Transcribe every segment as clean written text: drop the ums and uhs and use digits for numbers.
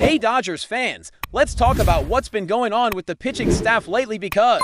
Hey Dodgers fans, let's talk about what's been going on with the pitching staff lately because,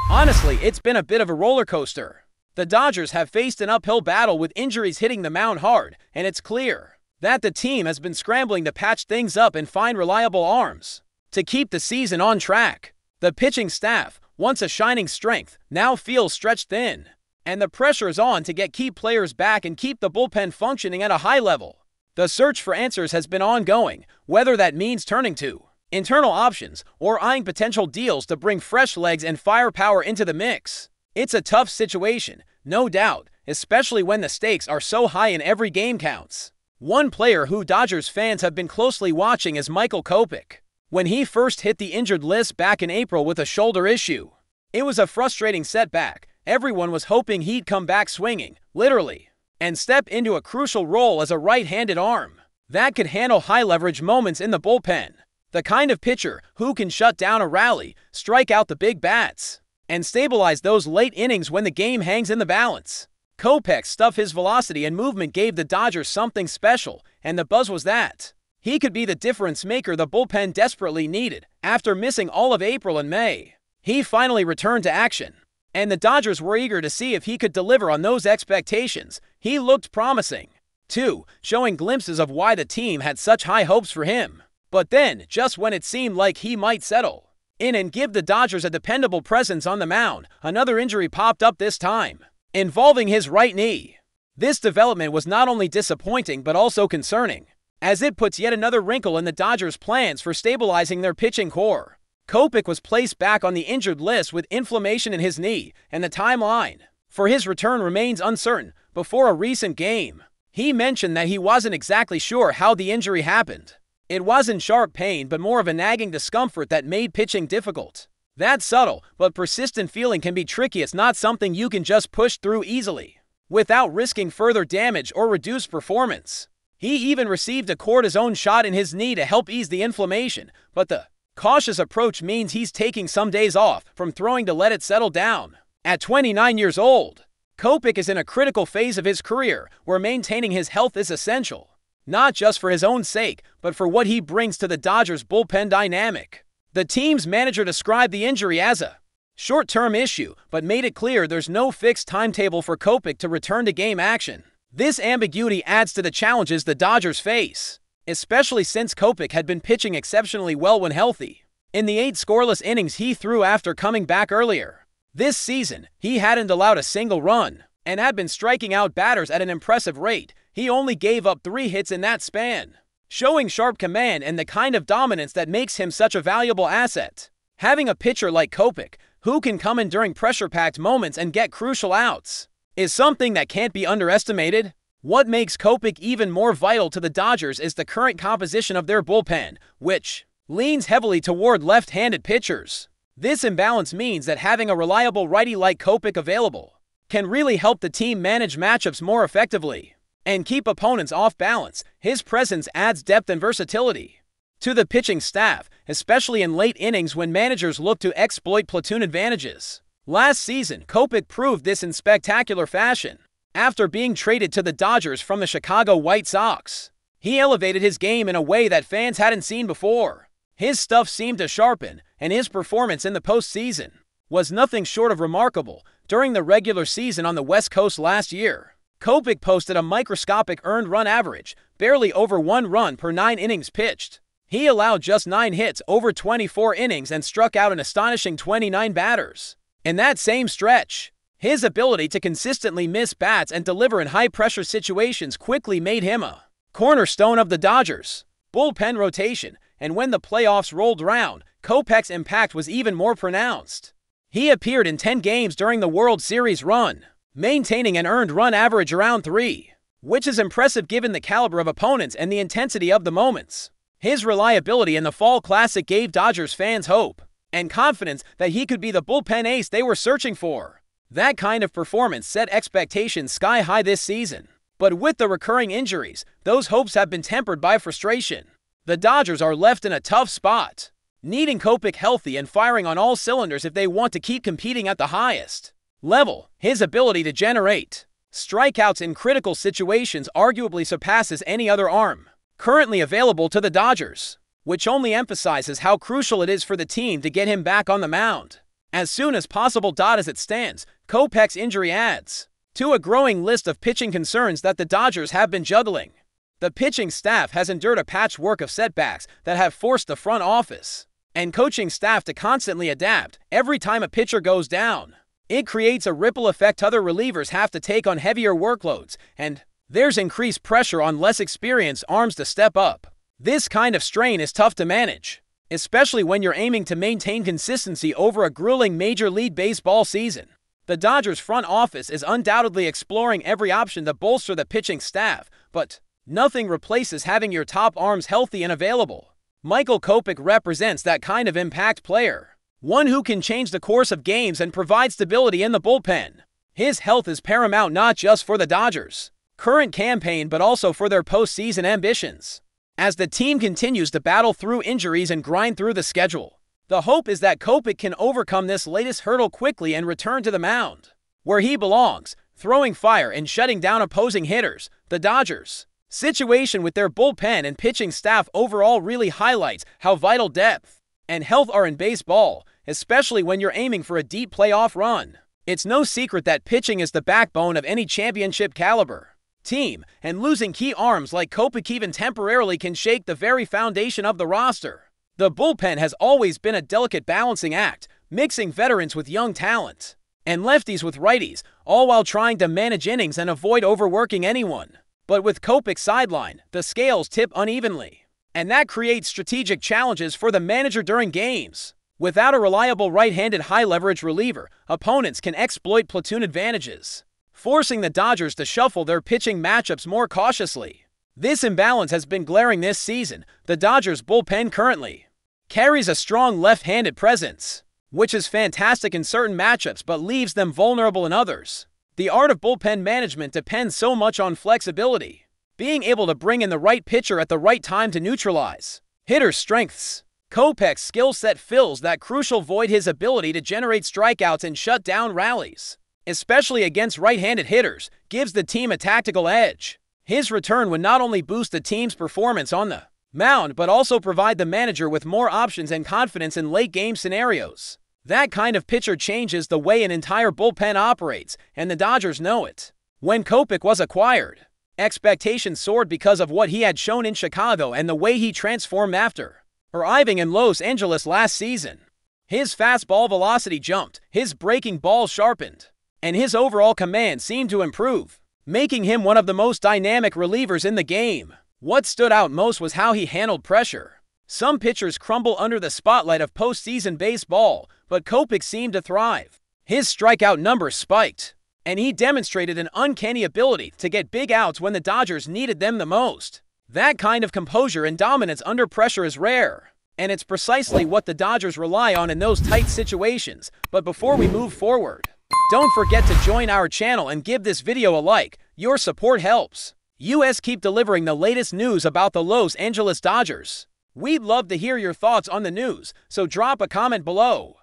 honestly, it's been a bit of a roller coaster. The Dodgers have faced an uphill battle with injuries hitting the mound hard, and it's clear that the team has been scrambling to patch things up and find reliable arms to keep the season on track. The pitching staff, once a shining strength, now feels stretched thin, and the pressure is on to get key players back and keep the bullpen functioning at a high level. The search for answers has been ongoing, whether that means turning to internal options or eyeing potential deals to bring fresh legs and firepower into the mix. It's a tough situation, no doubt, especially when the stakes are so high and every game counts. One player who Dodgers fans have been closely watching is Michael Kopech. When he first hit the injured list back in April with a shoulder issue, it was a frustrating setback. Everyone was hoping he'd come back swinging, literally, and step into a crucial role as a right-handed arm that could handle high-leverage moments in the bullpen. The kind of pitcher who can shut down a rally, strike out the big bats, and stabilize those late innings when the game hangs in the balance. Kopech's stuff, his velocity and movement gave the Dodgers something special, and the buzz was that he could be the difference maker the bullpen desperately needed. After missing all of April and May, he finally returned to action, and the Dodgers were eager to see if he could deliver on those expectations. He looked promising, too, showing glimpses of why the team had such high hopes for him. But then, just when it seemed like he might settle in and give the Dodgers a dependable presence on the mound, another injury popped up, this time involving his right knee. This development was not only disappointing but also concerning, as it puts yet another wrinkle in the Dodgers' plans for stabilizing their pitching core. Kopech was placed back on the injured list with inflammation in his knee, and the timeline for his return remains uncertain. Before a recent game, he mentioned that he wasn't exactly sure how the injury happened. It wasn't sharp pain, but more of a nagging discomfort that made pitching difficult. That subtle but persistent feeling can be tricky. It's not something you can just push through easily without risking further damage or reduced performance. He even received a cortisone shot in his knee to help ease the inflammation, but the cautious approach means he's taking some days off from throwing to let it settle down. At 29 years old, Kopech is in a critical phase of his career where maintaining his health is essential, not just for his own sake, but for what he brings to the Dodgers' bullpen dynamic. The team's manager described the injury as a short-term issue, but made it clear there's no fixed timetable for Kopech to return to game action. This ambiguity adds to the challenges the Dodgers face, especially since Kopech had been pitching exceptionally well when healthy. In the 8 scoreless innings he threw after coming back earlier this season, he hadn't allowed a single run and had been striking out batters at an impressive rate. He only gave up 3 hits in that span, showing sharp command and the kind of dominance that makes him such a valuable asset. Having a pitcher like Kopech, who can come in during pressure-packed moments and get crucial outs, is something that can't be underestimated. What makes Kopech even more vital to the Dodgers is the current composition of their bullpen, which leans heavily toward left-handed pitchers. This imbalance means that having a reliable righty like Kopech available can really help the team manage matchups more effectively and keep opponents off balance. His presence adds depth and versatility to the pitching staff, especially in late innings when managers look to exploit platoon advantages. Last season, Kopech proved this in spectacular fashion. After being traded to the Dodgers from the Chicago White Sox, he elevated his game in a way that fans hadn't seen before. His stuff seemed to sharpen, and his performance in the postseason was nothing short of remarkable. During the regular season on the West Coast last year, Kopech posted a microscopic earned run average, barely over 1 run per 9 innings pitched. He allowed just 9 hits over 24 innings and struck out an astonishing 29 batters. In that same stretch, his ability to consistently miss bats and deliver in high-pressure situations quickly made him a cornerstone of the Dodgers' bullpen rotation, and when the playoffs rolled around, Kopech's impact was even more pronounced. He appeared in 10 games during the World Series run, maintaining an earned run average around 3, which is impressive given the caliber of opponents and the intensity of the moments. His reliability in the Fall Classic gave Dodgers fans hope and confidence that he could be the bullpen ace they were searching for. That kind of performance set expectations sky high this season. But with the recurring injuries, those hopes have been tempered by frustration. The Dodgers are left in a tough spot, needing Kopech healthy and firing on all cylinders if they want to keep competing at the highest level. His ability to generate strikeouts in critical situations arguably surpasses any other arm currently available to the Dodgers. which only emphasizes how crucial it is for the team to get him back on the mound as soon as possible. As it stands, Kopech's injury adds to a growing list of pitching concerns that the Dodgers have been juggling. The pitching staff has endured a patchwork of setbacks that have forced the front office and coaching staff to constantly adapt every time a pitcher goes down. It creates a ripple effect. Other relievers have to take on heavier workloads, and there's increased pressure on less experienced arms to step up. This kind of strain is tough to manage, especially when you're aiming to maintain consistency over a grueling Major League Baseball season. The Dodgers front office is undoubtedly exploring every option to bolster the pitching staff, but nothing replaces having your top arms healthy and available. Michael Kopech represents that kind of impact player, one who can change the course of games and provide stability in the bullpen. His health is paramount not just for the Dodgers' current campaign but also for their postseason ambitions. As the team continues to battle through injuries and grind through the schedule, the hope is that Kopech can overcome this latest hurdle quickly and return to the mound, where he belongs, throwing fire and shutting down opposing hitters. The Dodgers' situation with their bullpen and pitching staff overall really highlights how vital depth and health are in baseball, especially when you're aiming for a deep playoff run. It's no secret that pitching is the backbone of any championship caliber team, and losing key arms like Kopech even temporarily can shake the very foundation of the roster. The bullpen has always been a delicate balancing act, mixing veterans with young talent and lefties with righties, all while trying to manage innings and avoid overworking anyone. But with Kopech sidelined, the scales tip unevenly, and that creates strategic challenges for the manager during games. Without a reliable right-handed high-leverage reliever, opponents can exploit platoon advantages, forcing the Dodgers to shuffle their pitching matchups more cautiously. This imbalance has been glaring this season. The Dodgers' bullpen currently carries a strong left-handed presence, which is fantastic in certain matchups but leaves them vulnerable in others. The art of bullpen management depends so much on flexibility, being able to bring in the right pitcher at the right time to neutralize hitters' strengths. Kopech's skill set fills that crucial void. His ability to generate strikeouts and shut down rallies, especially against right-handed hitters, gives the team a tactical edge. His return would not only boost the team's performance on the mound but also provide the manager with more options and confidence in late-game scenarios. That kind of pitcher changes the way an entire bullpen operates, and the Dodgers know it. When Kopech was acquired, expectations soared because of what he had shown in Chicago and the way he transformed after arriving in Los Angeles last season. His fastball velocity jumped, his breaking ball sharpened, and his overall command seemed to improve, making him one of the most dynamic relievers in the game. What stood out most was how he handled pressure. Some pitchers crumble under the spotlight of postseason baseball, but Kopech seemed to thrive. His strikeout numbers spiked, and he demonstrated an uncanny ability to get big outs when the Dodgers needed them the most. That kind of composure and dominance under pressure is rare, and it's precisely what the Dodgers rely on in those tight situations. But before we move forward, don't forget to join our channel and give this video a like. Your support helps us keep delivering the latest news about the Los Angeles Dodgers. We'd love to hear your thoughts on the news, so drop a comment below.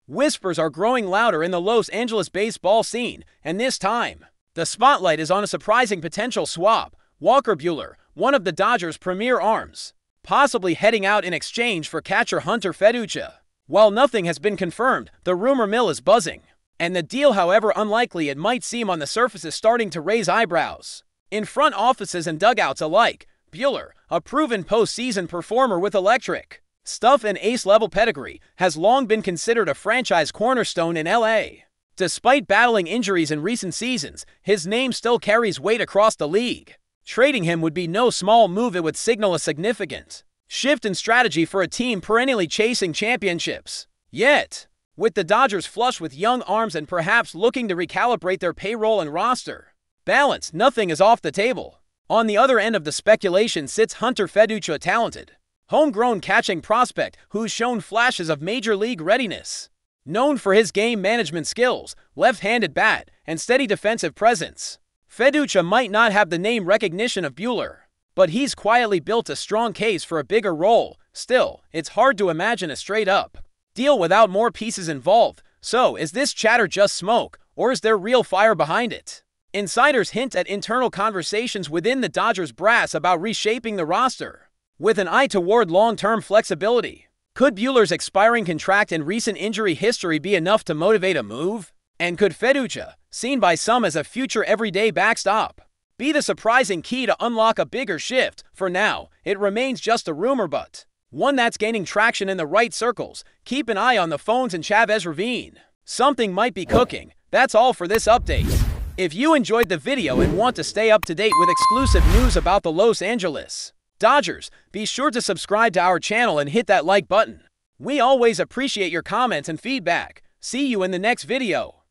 Whispers are growing louder in the Los Angeles baseball scene, and this time, the spotlight is on a surprising potential swap. Walker Buehler, one of the Dodgers' premier arms, possibly heading out in exchange for catcher Hunter FEDUCCIA. While nothing has been confirmed, the rumor mill is buzzing, and the deal, however unlikely it might seem on the surface, is starting to raise eyebrows in front offices and dugouts alike. Buehler, a proven postseason performer with electric stuff and ace-level pedigree, has long been considered a franchise cornerstone in LA. Despite battling injuries in recent seasons, his name still carries weight across the league. Trading him would be no small move. It would signal a significant shift in strategy for a team perennially chasing championships. Yet, with the Dodgers flush with young arms and perhaps looking to recalibrate their payroll and roster balance, nothing is off the table. On the other end of the speculation sits Hunter FEDUCCIA, a talented, homegrown catching prospect who's shown flashes of major league readiness. Known for his game management skills, left-handed bat, and steady defensive presence, FEDUCCIA might not have the name recognition of Buehler, but he's quietly built a strong case for a bigger role. Still, it's hard to imagine a straight-up deal without more pieces involved. So, is this chatter just smoke, or is there real fire behind it? Insiders hint at internal conversations within the Dodgers brass about reshaping the roster. with an eye toward long-term flexibility. Could BUEHLER's expiring contract and recent injury history be enough to motivate a move? And could FEDUCCIA, seen by some as a future everyday backstop, be the surprising key to unlock a bigger shift? For now, it remains just a rumor, but one that's gaining traction in the right circles. Keep an eye on the phones in Chavez Ravine. Something might be cooking. That's all for this update. If you enjoyed the video and want to stay up to date with exclusive news about the Los Angeles Dodgers, be sure to subscribe to our channel and hit that like button. We always appreciate your comments and feedback. See you in the next video.